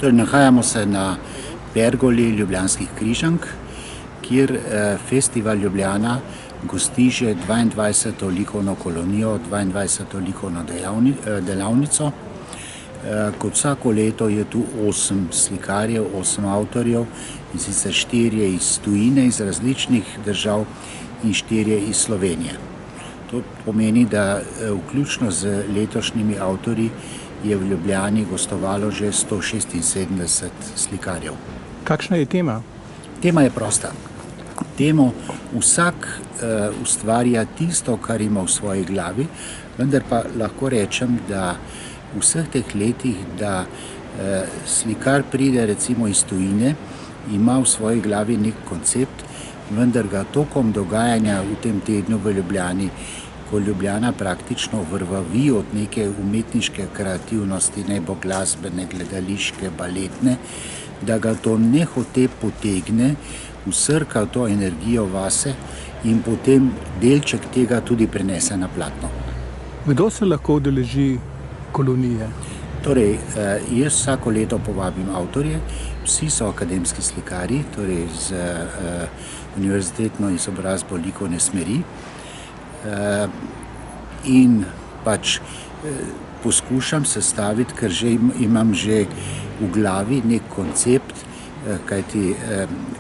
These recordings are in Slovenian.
Torej, nahajamo se na pergoli Ljubljanskih Križank, kjer Festival Ljubljana gosti že 22. likovno kolonijo, 22. likovno delavnico. Kot vsako leto je tu 8 slikarjev, 8 avtorjev, in sicer 4 iz tujine, iz različnih držav in 4 iz Slovenije. To pomeni, da vključno z letošnjimi avtorji je v Ljubljani gostovalo že 176 slikarjev. Kakšna je tema? Tema je prosta. Temo vsak ustvarja tisto, kar ima v svoji glavi, vendar pa lahko rečem, da v vseh teh letih, da slikar pride recimo iz tujine, ima v svoji glavi nek koncept, vendar ga tokom dogajanja v tem tednu v Ljubljani, ko Ljubljana praktično vrvavi od neke umetniške kreativnosti, ne bo glasbene, gledališke, baletne, da ga to nehote potegne, vsrka to energijo vase in potem delček tega tudi prenese na platno. Kdo se lahko udeleži kolonije? Torej, jaz vsako leto povabim avtorje, vsi so akademski slikarji, torej z univerzitetno izobrazbo likovne smeri, in pač poskušam sestaviti, ker že imam že v glavi nek koncept, kajti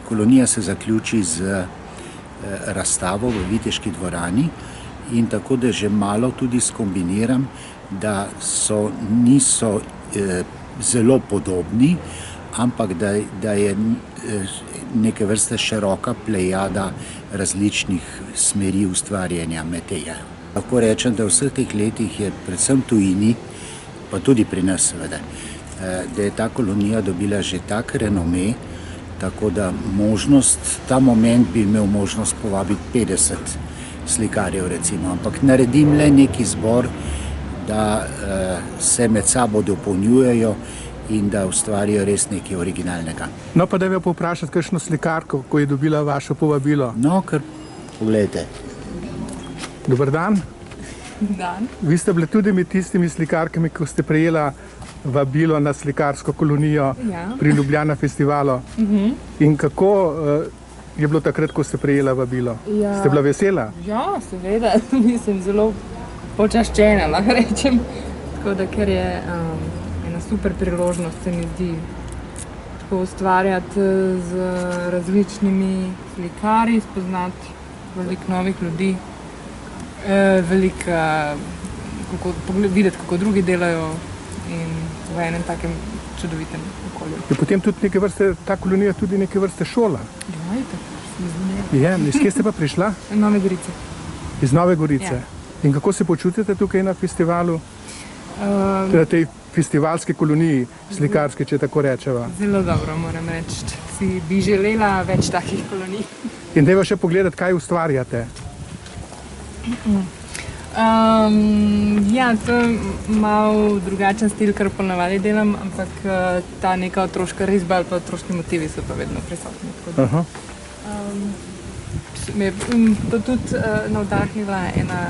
kolonija se zaključi z razstavo v Viteški dvorani in tako, da že malo tudi skombiniram, da niso zelo podobni, ampak da je neke vrste široka plejada različnih smeri ustvarjanja med tega. Lahko rečem, da v vseh teh letih je predvsem tujini, pa tudi pri nas seveda, da je ta kolonija dobila že tak renome, tako da ta moment bi imel možnost povabiti 50 slikarjev recimo, ampak naredim le neki zbor, da se med sabo dopolnjujejo in da ustvarijo res nekaj originalnega. No, pa da bi jo povprašati kakšno slikarko, ko je dobila vaše povabilo. No, kar pogledajte. Dobar dan. Dan. Vi ste bili tudi med tistimi slikarkami, ko ste prejela vabilo na slikarsko kolonijo pri Ljubljana festivalu. In kako je bilo takrat, ko ste prejela vabilo? Ste bila vesela? Ja, seveda. Mislim, zelo počaščena, lahko rečem. Tako da, ker je ena super priložnost, se mi zdi, tako ustvarjati z različnimi slikarji, spoznati veliko novih ljudi, videti, kako drugi delajo in v enem takem čudovitem okolju. Je potem tudi neke vrste, ta kolonija tudi neke vrste šola? Ja, je tako. Je, iz kje ste pa prišla? Nove Gorice. Iz Nove Gorice. Ja. In kako se počutite tukaj na festivalu? Na tej festivalski koloniji slikarske, če tako rečeva. Zelo dobro, moram reči. Si bi želela več takih kolonij. In dajva še pogledati, kaj ustvarjate. Ja, to je malo drugačen stil, kar ponavadi delam, ampak ta neka otroška risba ali pa otroški motivi so pa vedno prisotni. Me je to tudi navdahnila ena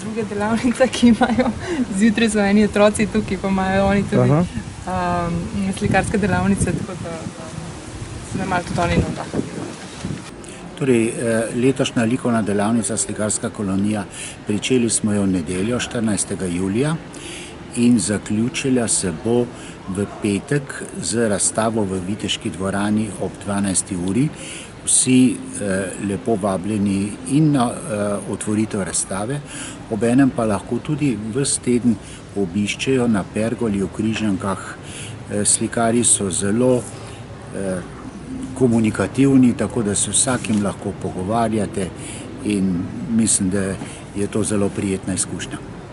druga delavnica, ki imajo, zjutraj so eni otroci tukaj, pa imajo oni tudi slikarske delavnice, tako da se me malo tudi oni navdahnili. Torej, letošnja likovna delavnica Slikarska kolonija, pričeli smo jo v nedeljo, 14. julija, in zaključila se bo v petek z razstavo v Viteški dvorani ob 12. uri. Vsi lepo vabljeni in na otvoritev razstave, obenem pa lahko tudi ves teden obiščejo na pergoli v Križankah. Slikarji so zelo komunikativni, tako da se vsakim lahko pogovarjate in mislim, da je to zelo prijetna izkušnja.